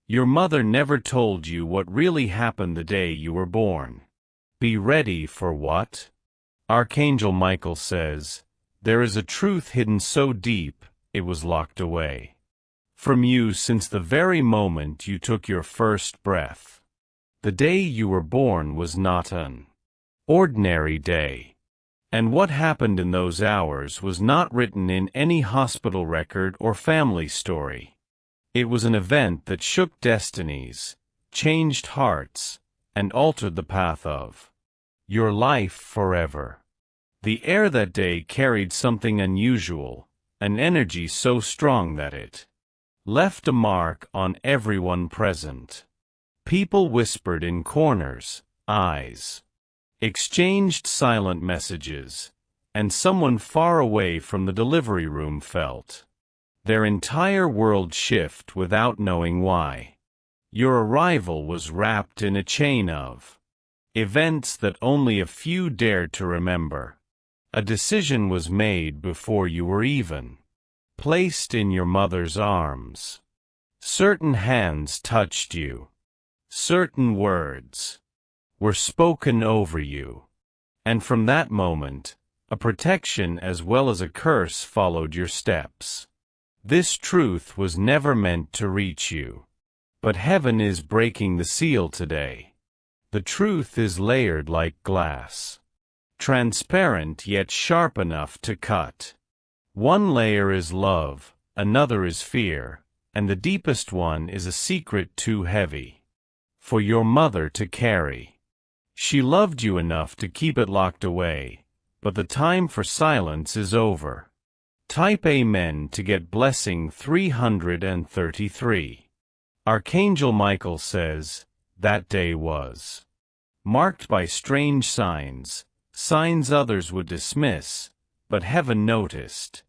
Your mother never told you what really happened the day you were born. Be ready for what? Archangel Michael says, there is a truth hidden so deep, it was locked away from you since the very moment you took your first breath. The day you were born was not an ordinary day. And what happened in those hours was not written in any hospital record or family story. It was an event that shook destinies, changed hearts, and altered the path of your life forever. The air that day carried something unusual, an energy so strong that it left a mark on everyone present. People whispered in corners, eyes exchanged silent messages, and someone far away from the delivery room felt their entire world shift without knowing why. Your arrival was wrapped in a chain of events that only a few dared to remember. A decision was made before you were even placed in your mother's arms. Certain hands touched you. Certain words were spoken over you. And from that moment, a protection as well as a curse followed your steps. This truth was never meant to reach you. But heaven is breaking the seal today. The truth is layered like glass. Transparent yet sharp enough to cut. One layer is love, another is fear, and the deepest one is a secret too heavy for your mother to carry. She loved you enough to keep it locked away, but the time for silence is over. Type Amen to get blessing 333. Archangel Michael says, that day was marked by strange signs, signs others would dismiss, but heaven noticed.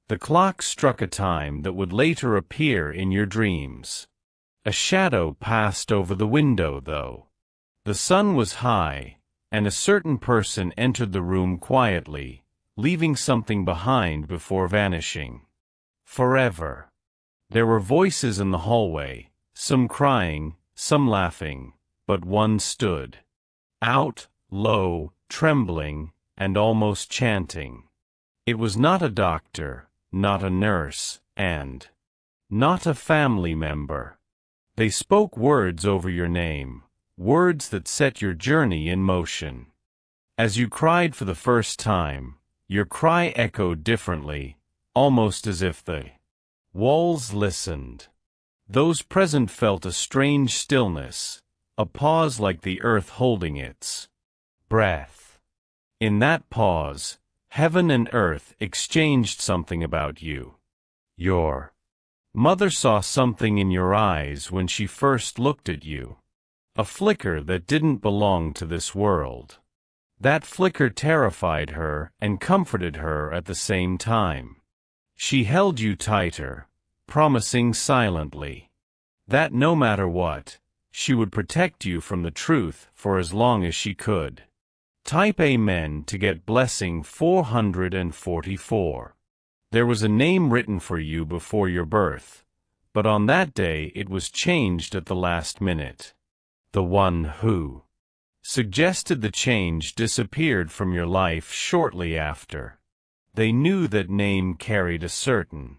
The clock struck a time that would later appear in your dreams. A shadow passed over the window, though. The sun was high, and a certain person entered the room quietly, leaving something behind before vanishing forever. There were voices in the hallway, some crying, some laughing, but one stood out, low, trembling, and almost chanting. It was not a doctor, not a nurse, and not a family member. They spoke words over your name, words that set your journey in motion. As you cried for the first time, your cry echoed differently, almost as if the walls listened. Those present felt a strange stillness, a pause like the earth holding its breath. In that pause, heaven and earth exchanged something about you. Your mother saw something in your eyes when she first looked at you. A flicker that didn't belong to this world. That flicker terrified her and comforted her at the same time. She held you tighter, promising silently that no matter what, she would protect you from the truth for as long as she could. Type Amen to get blessing 444. There was a name written for you before your birth, but on that day it was changed at the last minute. The one who suggested the change disappeared from your life shortly after. They knew that name carried a certain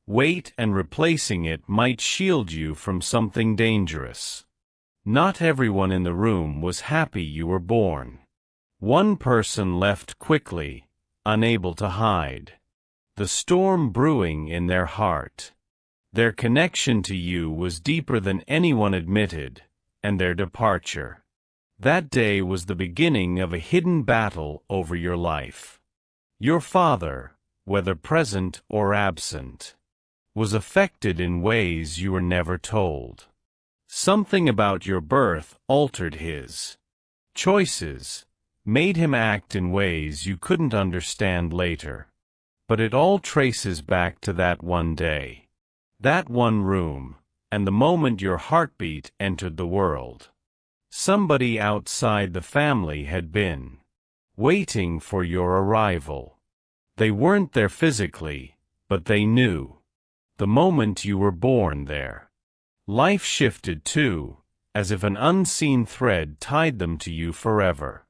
weight, and replacing it might shield you from something dangerous. Not everyone in the room was happy you were born. One person left quickly, unable to hide the storm brewing in their heart. Their connection to you was deeper than anyone admitted, and their departure that day was the beginning of a hidden battle over your life. Your father, whether present or absent, was affected in ways you were never told. Something about your birth altered his choices, made him act in ways you couldn't understand later. But it all traces back to that one day, that one room, and the moment your heartbeat entered the world. Somebody outside the family had been waiting for your arrival. They weren't there physically, but they knew. The moment you were born there, Life shifted too, as if an unseen thread tied them to you forever.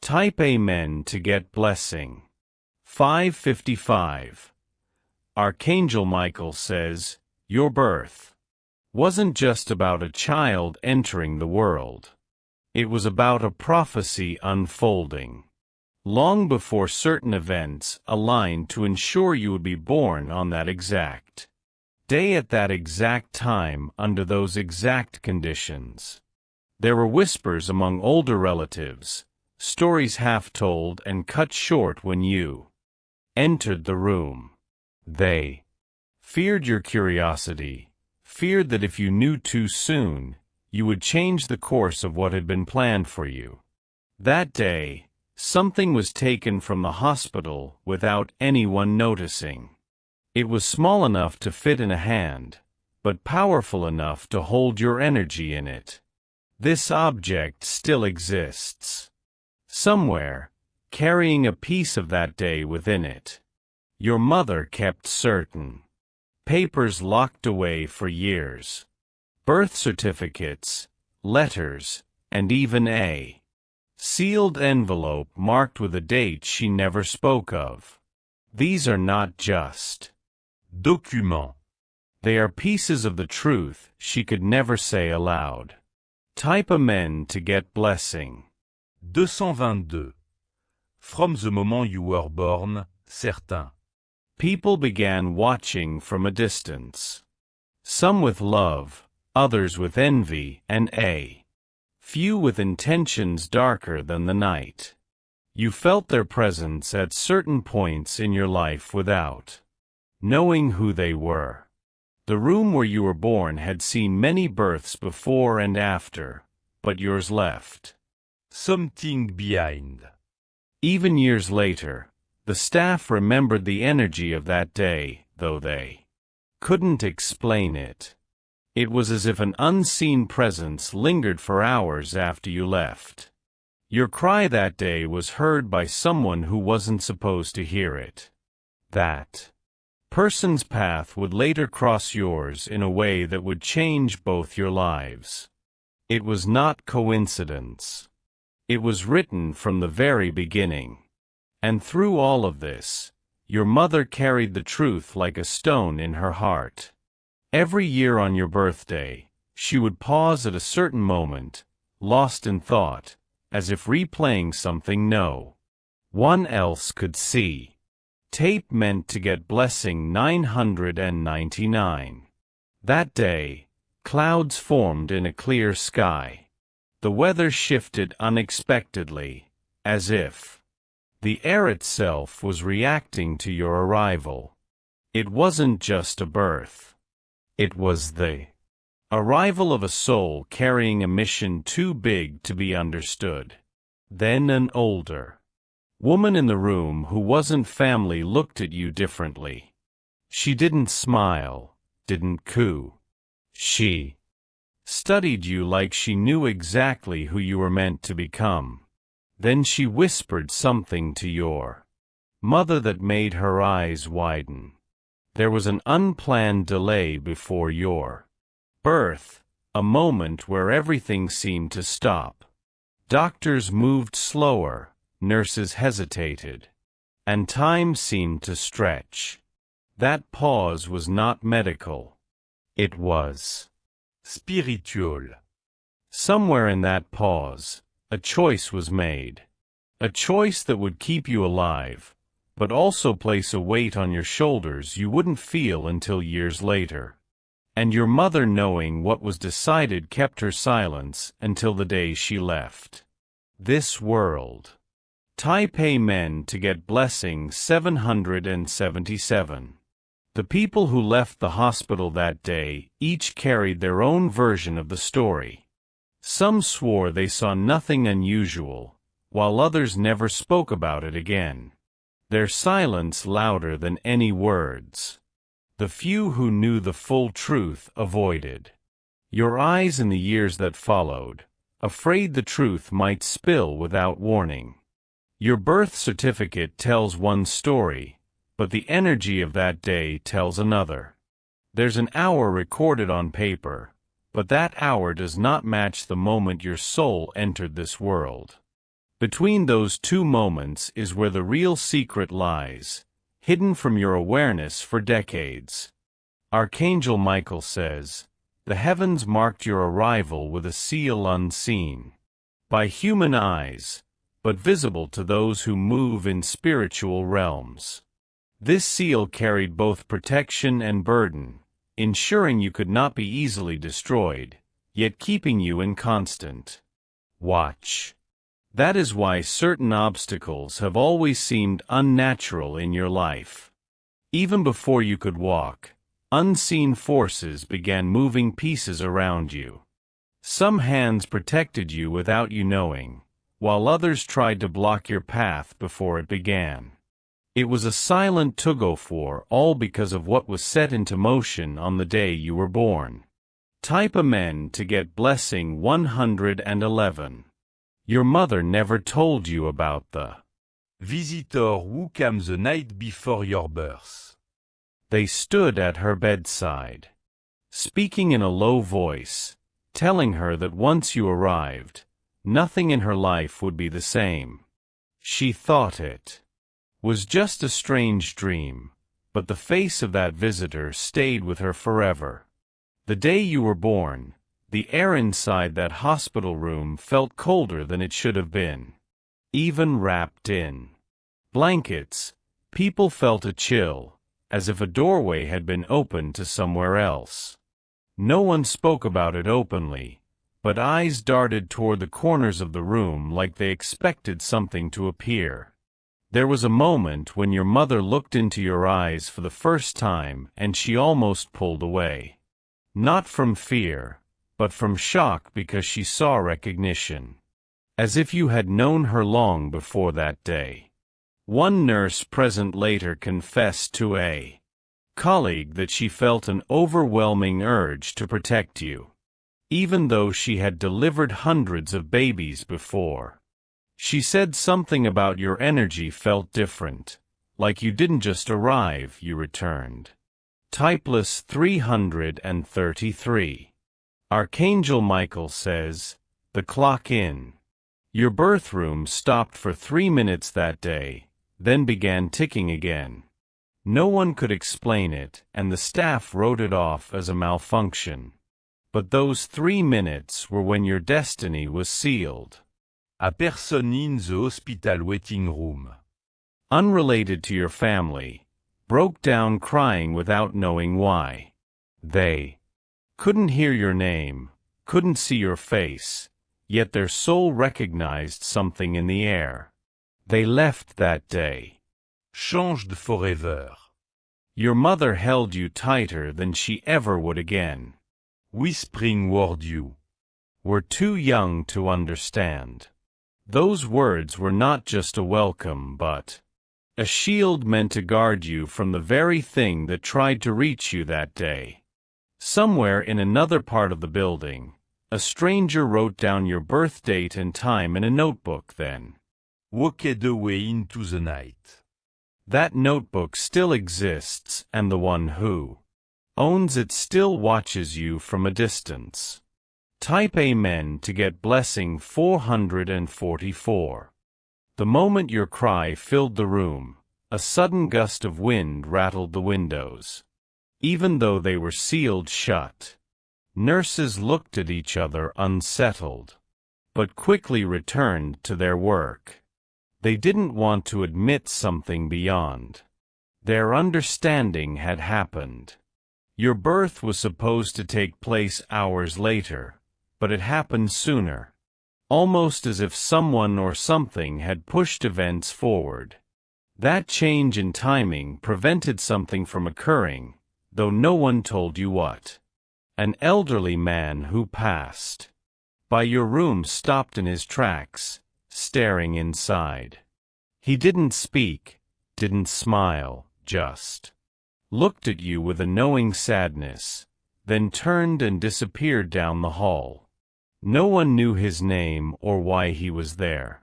Type Amen to get blessing. 5:55. Archangel Michael says, your birth wasn't just about a child entering the world. It was about a prophecy unfolding. Long before certain events aligned to ensure you would be born on that exact day at that exact time under those exact conditions. There were whispers among older relatives, stories half told and cut short when you entered the room. They feared your curiosity, feared that if you knew too soon, you would change the course of what had been planned for you. That day, something was taken from the hospital without anyone noticing. It was small enough to fit in a hand, but powerful enough to hold your energy in it. This object still exists. Somewhere, carrying a piece of that day within it. Your mother kept certain papers locked away for years. Birth certificates, letters, and even a sealed envelope marked with a date she never spoke of. These are not just documents. They are pieces of the truth she could never say aloud. Type Amen to get blessing. 222. From the moment you were born, certain people began watching from a distance. Some with love, others with envy, and a few with intentions darker than the night. You felt their presence at certain points in your life without knowing who they were. The room where you were born had seen many births before and after, but yours left something behind. Even years later, the staff remembered the energy of that day, though they couldn't explain it. It was as if an unseen presence lingered for hours after you left. Your cry that day was heard by someone who wasn't supposed to hear it. That person's path would later cross yours in a way that would change both your lives. It was not coincidence. It was written from the very beginning. And through all of this, your mother carried the truth like a stone in her heart. Every year on your birthday, she would pause at a certain moment, lost in thought, as if replaying something no one else could see. Tape meant to get blessing 999. That day, clouds formed in a clear sky. The weather shifted unexpectedly, as if the air itself was reacting to your arrival. It wasn't just a birth. It was the arrival of a soul carrying a mission too big to be understood. Then an older woman in the room who wasn't family looked at you differently. She didn't smile, didn't coo. She studied you like she knew exactly who you were meant to become. Then she whispered something to your mother that made her eyes widen. There was an unplanned delay before your birth, a moment where everything seemed to stop. Doctors moved slower, nurses hesitated, and time seemed to stretch. That pause was not medical. It was spiritual. Somewhere in that pause, a choice was made. A choice that would keep you alive, but also place a weight on your shoulders you wouldn't feel until years later. And your mother, knowing what was decided, kept her silence until the day she left this world. Type Amen to get blessing 777. The people who left the hospital that day each carried their own version of the story. Some swore they saw nothing unusual, while others never spoke about it again. Their silence louder than any words. The few who knew the full truth avoided your eyes in the years that followed, afraid the truth might spill without warning. Your birth certificate tells one story, but the energy of that day tells another. There's an hour recorded on paper, but that hour does not match the moment your soul entered this world. Between those two moments is where the real secret lies, hidden from your awareness for decades. Archangel Michael says, "The heavens marked your arrival with a seal unseen by human eyes, but visible to those who move in spiritual realms." This seal carried both protection and burden, ensuring you could not be easily destroyed, yet keeping you in constant watch. That is why certain obstacles have always seemed unnatural in your life. Even before you could walk, unseen forces began moving pieces around you. Some hands protected you without you knowing, while others tried to block your path before it began. It was a silent tug-of-war, all because of what was set into motion on the day you were born. Type Amen to get blessing 111. Your mother never told you about the visitor who came the night before your birth. They stood at her bedside, speaking in a low voice, telling her that once you arrived, nothing in her life would be the same. She thought it was just a strange dream, but the face of that visitor stayed with her forever. The day you were born, the air inside that hospital room felt colder than it should have been. Even wrapped in blankets, people felt a chill, as if a doorway had been opened to somewhere else. No one spoke about it openly, but eyes darted toward the corners of the room like they expected something to appear. There was a moment when your mother looked into your eyes for the first time and she almost pulled away. Not from fear, but from shock because she saw recognition. As if you had known her long before that day. One nurse present later confessed to a colleague that she felt an overwhelming urge to protect you, even though she had delivered hundreds of babies before. She said something about your energy felt different, like you didn't just arrive, you returned. Typeless 333. Archangel Michael says, the clock in your birth room stopped for 3 minutes that day, then began ticking again. No one could explain it, and the staff wrote it off as a malfunction. But those 3 minutes were when your destiny was sealed. A person in the hospital waiting room, unrelated to your family, broke down crying without knowing why. They couldn't hear your name, couldn't see your face, yet their soul recognized something in the air. They left that day. Changed forever. Your mother held you tighter than she ever would again. Whispering word you were too young to understand. Those words were not just a welcome but a shield meant to guard you from the very thing that tried to reach you that day. Somewhere in another part of the building, a stranger wrote down your birth date and time in a notebook then walked away into the night. That notebook still exists, and the one who owns it still watches you from a distance. Type Amen to get blessing 444. The moment your cry filled the room, a sudden gust of wind rattled the windows. Even though they were sealed shut, nurses looked at each other unsettled, but quickly returned to their work. They didn't want to admit something beyond their understanding had happened. Your birth was supposed to take place hours later, but it happened sooner, almost as if someone or something had pushed events forward. That change in timing prevented something from occurring, though no one told you what. An elderly man who passed by your room stopped in his tracks, staring inside. He didn't speak, didn't smile, just looked at you with a knowing sadness, then turned and disappeared down the hall. No one knew his name or why he was there.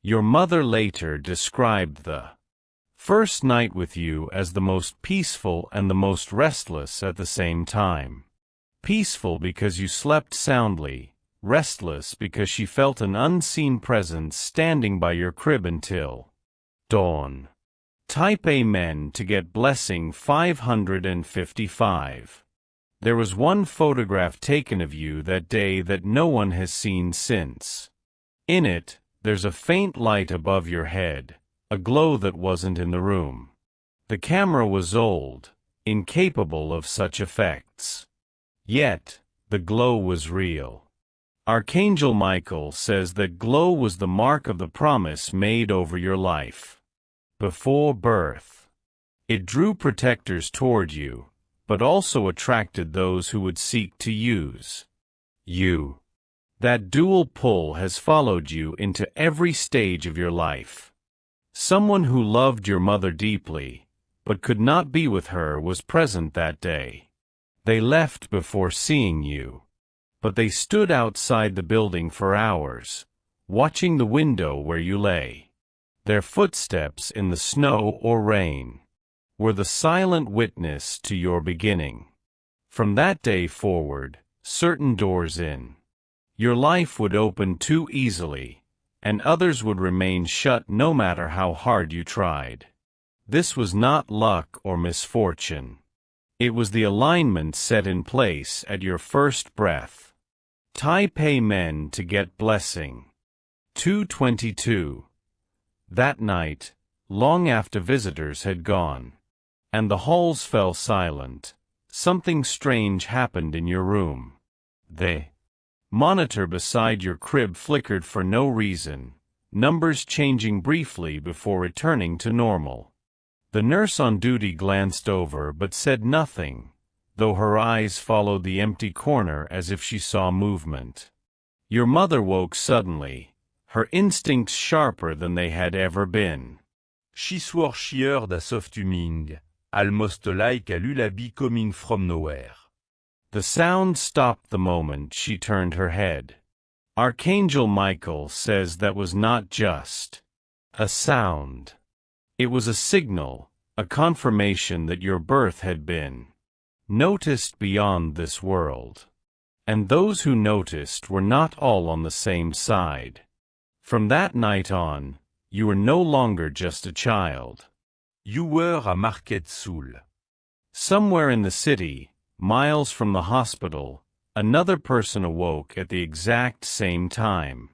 Your mother later described the first night with you as the most peaceful and the most restless at the same time. Peaceful because you slept soundly, restless because she felt an unseen presence standing by your crib until dawn. Type Amen to get blessing 555. There was one photograph taken of you that day that no one has seen since. In it, there's a faint light above your head, a glow that wasn't in the room. The camera was old, incapable of such effects. Yet, the glow was real. Archangel Michael says that glow was the mark of the promise made over your life. Before birth. It drew protectors toward you, but also attracted those who would seek to use you. That dual pull has followed you into every stage of your life. Someone who loved your mother deeply, but could not be with her, was present that day. They left before seeing you. But they stood outside the building for hours, watching the window where you lay. Their footsteps in the snow or rain were the silent witness to your beginning. From that day forward, certain doors in your life would open too easily, and others would remain shut no matter how hard you tried. This was not luck or misfortune. It was the alignment set in place at your first breath. Type Amen to get blessing. 222. That night, long after visitors had gone, and the halls fell silent, something strange happened in your room. The monitor beside your crib flickered for no reason, numbers changing briefly before returning to normal. The nurse on duty glanced over but said nothing, though her eyes followed the empty corner as if she saw movement. Your mother woke suddenly, her instincts sharper than they had ever been. She swore she heard a soft humming, almost like a lullaby coming from nowhere. The sound stopped the moment she turned her head. Archangel Michael says that was not just a sound. It was a signal, a confirmation that your birth had been noticed beyond this world. And those who noticed were not all on the same side. From that night on, you were no longer just a child. You were a market soul. Somewhere in the city, miles from the hospital, another person awoke at the exact same time.